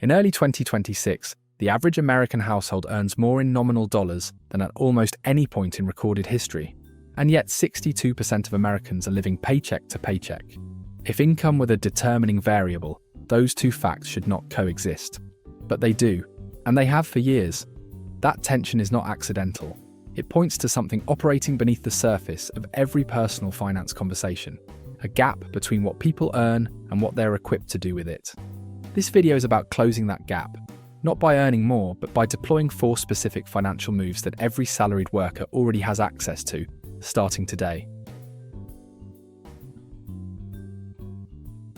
In early 2026, the average American household earns more in nominal dollars than at almost any point in recorded history, and yet 62% of Americans are living paycheck to paycheck. If income were the determining variable, those two facts should not coexist. But they do, and they have for years. That tension is not accidental. It points to something operating beneath the surface of every personal finance conversation, a gap between what people earn and what they're equipped to do with it. This video is about closing that gap, not by earning more, but by deploying 4 specific financial moves that every salaried worker already has access to, starting today.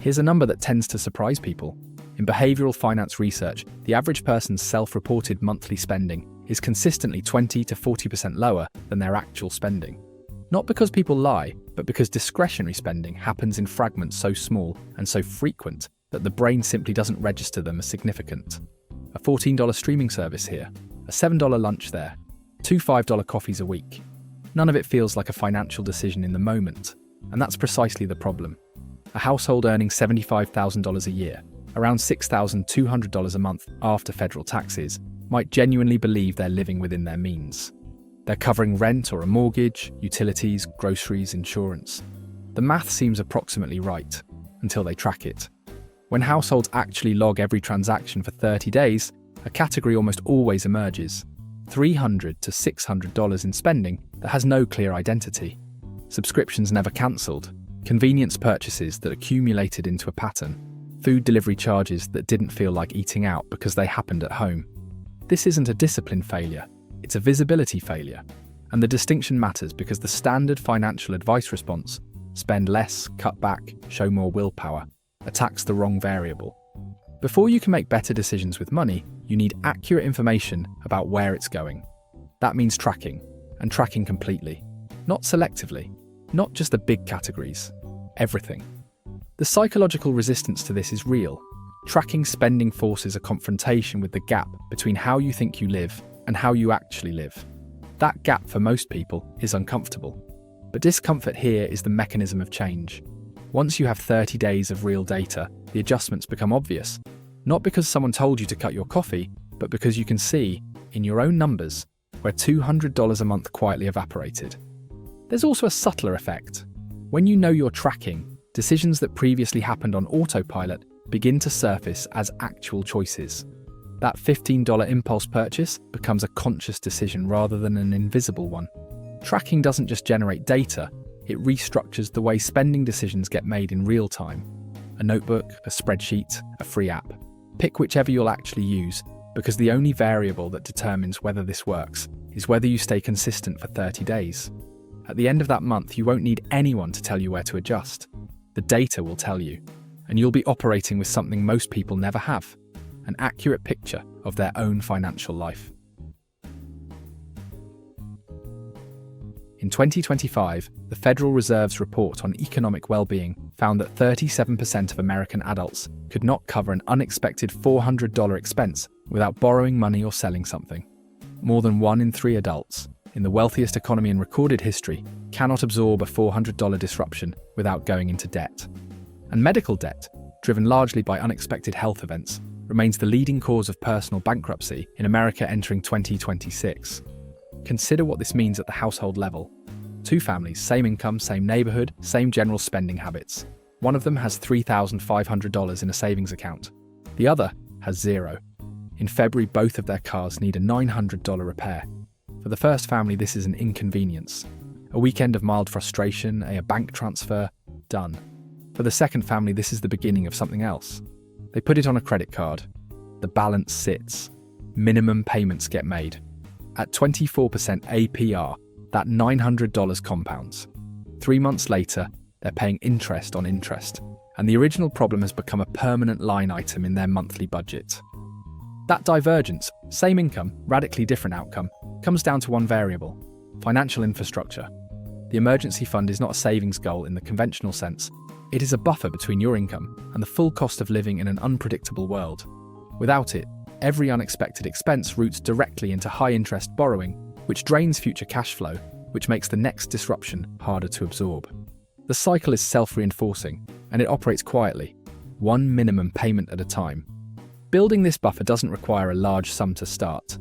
Here's a number that tends to surprise people. In behavioral finance research, the average person's self-reported monthly spending is consistently 20 to 40% lower than their actual spending. Not because people lie, but because discretionary spending happens in fragments so small and so frequent that the brain simply doesn't register them as significant. A $14 streaming service here, a $7 lunch there, 2 $5 coffees a week. None of it feels like a financial decision in the moment, and that's precisely the problem. A household earning $75,000 a year, around $6,200 a month after federal taxes, might genuinely believe they're living within their means. They're covering rent or a mortgage, utilities, groceries, insurance. The math seems approximately right, until they track it. When households actually log every transaction for 30 days, a category almost always emerges: $300 to $600 in spending that has no clear identity. Subscriptions never cancelled, convenience purchases that accumulated into a pattern, food delivery charges that didn't feel like eating out because they happened at home. This isn't a discipline failure, it's a visibility failure. And the distinction matters because the standard financial advice response, spend less, cut back, show more willpower, attacks the wrong variable. Before you can make better decisions with money, you need accurate information about where it's going. That means tracking, and tracking completely. Not selectively, not just the big categories, everything. The psychological resistance to this is real. Tracking spending forces a confrontation with the gap between how you think you live and how you actually live. That gap for most people is uncomfortable. But discomfort here is the mechanism of change. Once you have 30 days of real data, the adjustments become obvious. Not because someone told you to cut your coffee, but because you can see, in your own numbers, where $200 a month quietly evaporated. There's also a subtler effect. When you know you're tracking, decisions that previously happened on autopilot begin to surface as actual choices. That $15 impulse purchase becomes a conscious decision rather than an invisible one. Tracking doesn't just generate data, it restructures the way spending decisions get made in real time. A notebook, a spreadsheet, a free app. Pick whichever you'll actually use, because the only variable that determines whether this works is whether you stay consistent for 30 days. At the end of that month, you won't need anyone to tell you where to adjust. The data will tell you, and you'll be operating with something most people never have: an accurate picture of their own financial life. In 2025, the Federal Reserve's report on economic well-being found that 37% of American adults could not cover an unexpected $400 expense without borrowing money or selling something. More than 1 in 3 adults, in the wealthiest economy in recorded history, cannot absorb a $400 disruption without going into debt. And medical debt, driven largely by unexpected health events, remains the leading cause of personal bankruptcy in America entering 2026. Consider what this means at the household level. 2 families, same income, same neighborhood, same general spending habits. One of them has $3,500 in a savings account. The other has 0. In February, both of their cars need a $900 repair. For the first family, this is an inconvenience. A weekend of mild frustration, a bank transfer, done. For the second family, this is the beginning of something else. They put it on a credit card. The balance sits. Minimum payments get made. At 24% APR, that $900 compounds. 3 months later, they're paying interest on interest, and the original problem has become a permanent line item in their monthly budget. That divergence, same income, radically different outcome, comes down to one variable: financial infrastructure. The emergency fund is not a savings goal in the conventional sense. It is a buffer between your income and the full cost of living in an unpredictable world. Without it, every unexpected expense routes directly into high-interest borrowing, which drains future cash flow, which makes the next disruption harder to absorb. The cycle is self-reinforcing, and it operates quietly, one minimum payment at a time. Building this buffer doesn't require a large sum to start.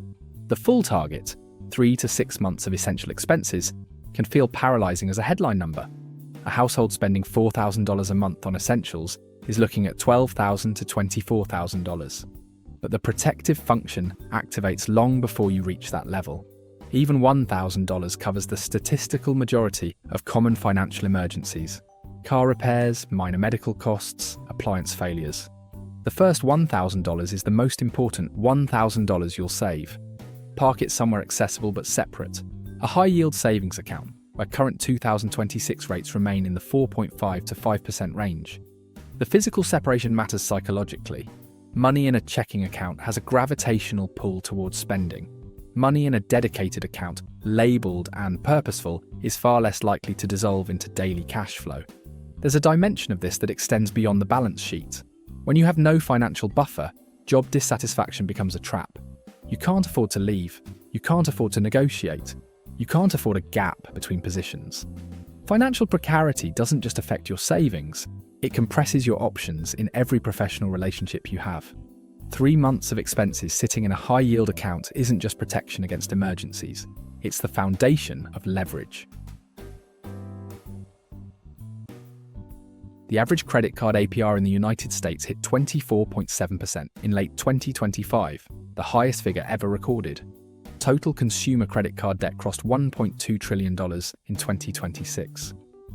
The full target, 3 to 6 months of essential expenses, can feel paralyzing as a headline number. A household spending $4,000 a month on essentials is looking at $12,000 to $24,000. But the protective function activates long before you reach that level. Even $1,000 covers the statistical majority of common financial emergencies: car repairs, minor medical costs, appliance failures. The first $1,000 is the most important $1,000 you'll save. Park it somewhere accessible but separate. A high-yield savings account, where current 2026 rates remain in the 4.5 to 5% range. The physical separation matters psychologically. Money in a checking account has a gravitational pull towards spending. Money in a dedicated account, labelled and purposeful, is far less likely to dissolve into daily cash flow. There's a dimension of this that extends beyond the balance sheet. When you have no financial buffer, job dissatisfaction becomes a trap. You can't afford to leave. You can't afford to negotiate. You can't afford a gap between positions. Financial precarity doesn't just affect your savings, it compresses your options in every professional relationship you have. 3 months of expenses sitting in a high-yield account isn't just protection against emergencies, it's the foundation of leverage. The average credit card APR in the United States hit 24.7% in late 2025, the highest figure ever recorded. Total consumer credit card debt crossed $1.2 trillion in 2026.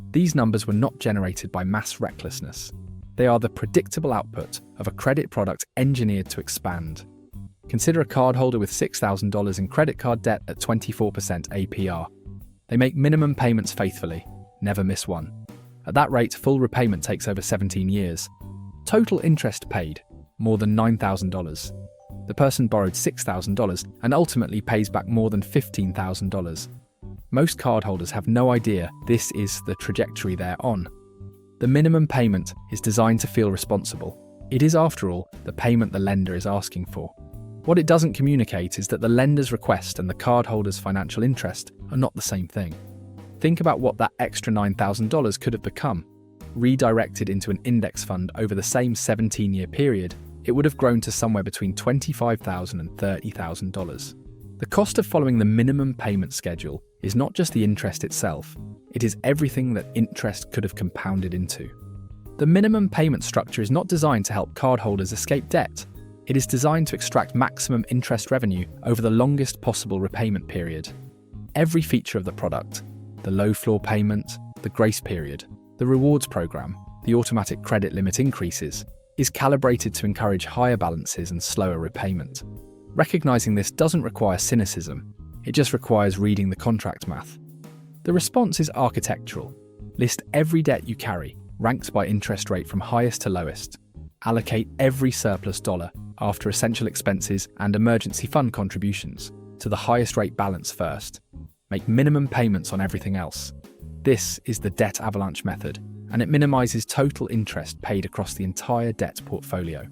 These numbers were not generated by mass recklessness. They are the predictable output of a credit product engineered to expand. Consider a cardholder with $6,000 in credit card debt at 24% APR. They make minimum payments faithfully, never miss one. At that rate, full repayment takes over 17 years. Total interest paid, more than $9,000. The person borrowed $6,000 and ultimately pays back more than $15,000. Most cardholders have no idea this is the trajectory they're on. The minimum payment is designed to feel responsible. It is, after all, the payment the lender is asking for. What it doesn't communicate is that the lender's request and the cardholder's financial interest are not the same thing. Think about what that extra $9,000 could have become. Redirected into an index fund over the same 17-year period, it would have grown to somewhere between $25,000 and $30,000. The cost of following the minimum payment schedule is not just the interest itself, it is everything that interest could have compounded into. The minimum payment structure is not designed to help cardholders escape debt. It is designed to extract maximum interest revenue over the longest possible repayment period. Every feature of the product, the low floor payment, the grace period, the rewards program, the automatic credit limit increases, is calibrated to encourage higher balances and slower repayment. Recognizing this doesn't require cynicism, it just requires reading the contract math. The response is architectural. List every debt you carry, ranked by interest rate from highest to lowest. Allocate every surplus dollar, after essential expenses and emergency fund contributions, to the highest rate balance first. Make minimum payments on everything else. This is the debt avalanche method, and it minimizes total interest paid across the entire debt portfolio.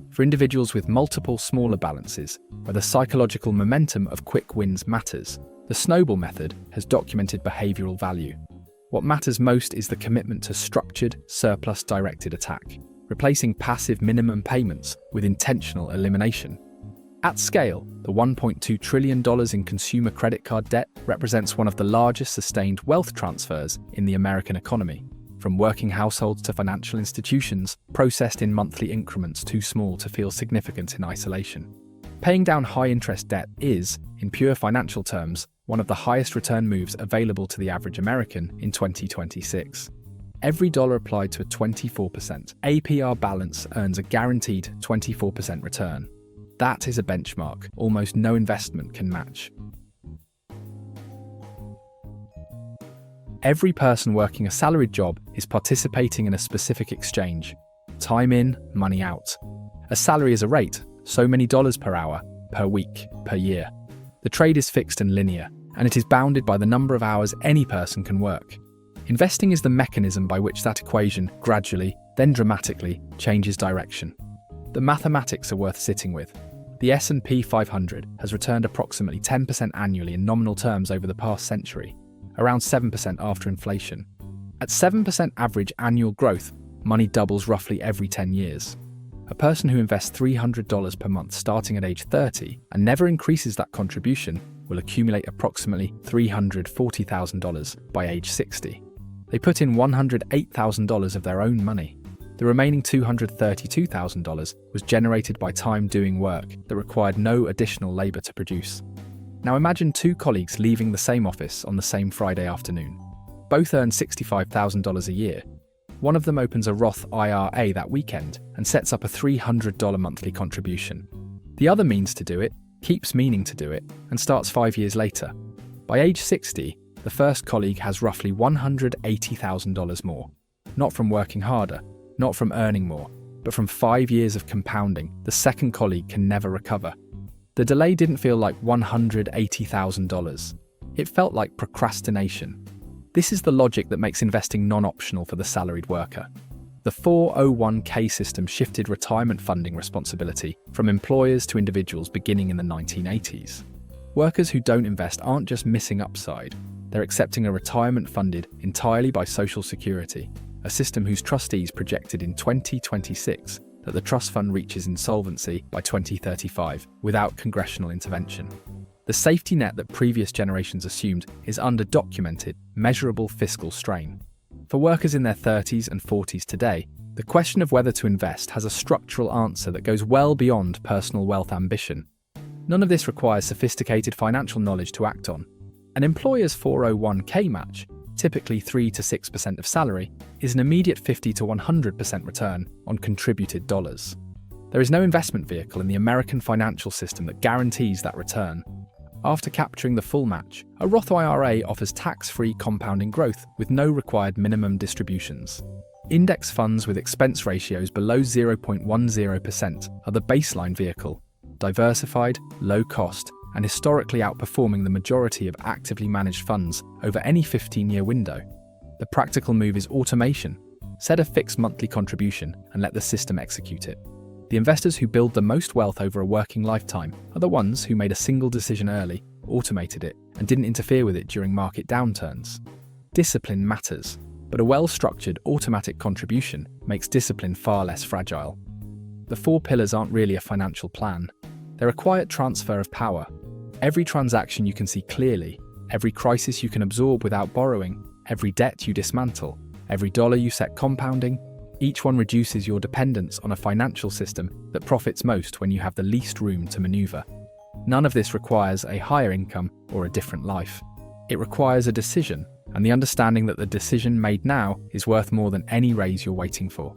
For individuals with multiple smaller balances, where the psychological momentum of quick wins matters, the snowball method has documented behavioral value. What matters most is the commitment to structured, surplus-directed attack, replacing passive minimum payments with intentional elimination. At scale, the $1.2 trillion in consumer credit card debt represents one of the largest sustained wealth transfers in the American economy, from working households to financial institutions, processed in monthly increments too small to feel significant in isolation. Paying down high-interest debt is, in pure financial terms, one of the highest return moves available to the average American in 2026. Every dollar applied to a 24% APR balance earns a guaranteed 24% return. That is a benchmark almost no investment can match. Every person working a salaried job is participating in a specific exchange. Time in, money out. A salary is a rate, so many dollars per hour, per week, per year. The trade is fixed and linear, and it is bounded by the number of hours any person can work. Investing is the mechanism by which that equation gradually, then dramatically, changes direction. The mathematics are worth sitting with. The S&P 500 has returned approximately 10% annually in nominal terms over the past century, around 7% after inflation. At 7% average annual growth, money doubles roughly every 10 years. A person who invests $300 per month starting at age 30 and never increases that contribution will accumulate approximately $340,000 by age 60. They put in $108,000 of their own money. The remaining $232,000 was generated by time doing work that required no additional labor to produce. Now imagine two colleagues leaving the same office on the same Friday afternoon. Both earn $65,000 a year. One of them opens a Roth IRA that weekend and sets up a $300 monthly contribution. The other means to do it, keeps meaning to do it, and starts 5 years later. By age 60, the first colleague has roughly $180,000 more. Not from working harder, not from earning more, but from 5 years of compounding the second colleague can never recover. The delay didn't feel like $180,000. It felt like procrastination. This is the logic that makes investing non-optional for the salaried worker. The 401k system shifted retirement funding responsibility from employers to individuals beginning in the 1980s. Workers who don't invest aren't just missing upside, they're accepting a retirement funded entirely by Social Security, a system whose trustees projected in 2026 that the trust fund reaches insolvency by 2035 without congressional intervention. The safety net that previous generations assumed is under documented, measurable fiscal strain. For workers in their 30s and 40s today, the question of whether to invest has a structural answer that goes well beyond personal wealth ambition. None of this requires sophisticated financial knowledge to act on. An employer's 401k match, typically 3 to 6% of salary, is an immediate 50 to 100% return on contributed dollars. There is no investment vehicle in the American financial system that guarantees that return. After capturing the full match, a Roth IRA offers tax-free compounding growth with no required minimum distributions. Index funds with expense ratios below 0.10% are the baseline vehicle, diversified, low cost, and historically outperforming the majority of actively managed funds over any 15-year window. The practical move is automation. Set a fixed monthly contribution and let the system execute it. The investors who build the most wealth over a working lifetime are the ones who made a single decision early, automated it, and didn't interfere with it during market downturns. Discipline matters, but a well-structured automatic contribution makes discipline far less fragile. The 4 pillars aren't really a financial plan. They're a quiet transfer of power. Every transaction you can see clearly, every crisis you can absorb without borrowing, every debt you dismantle, every dollar you set compounding, each one reduces your dependence on a financial system that profits most when you have the least room to maneuver. None of this requires a higher income or a different life. It requires a decision, and the understanding that the decision made now is worth more than any raise you're waiting for.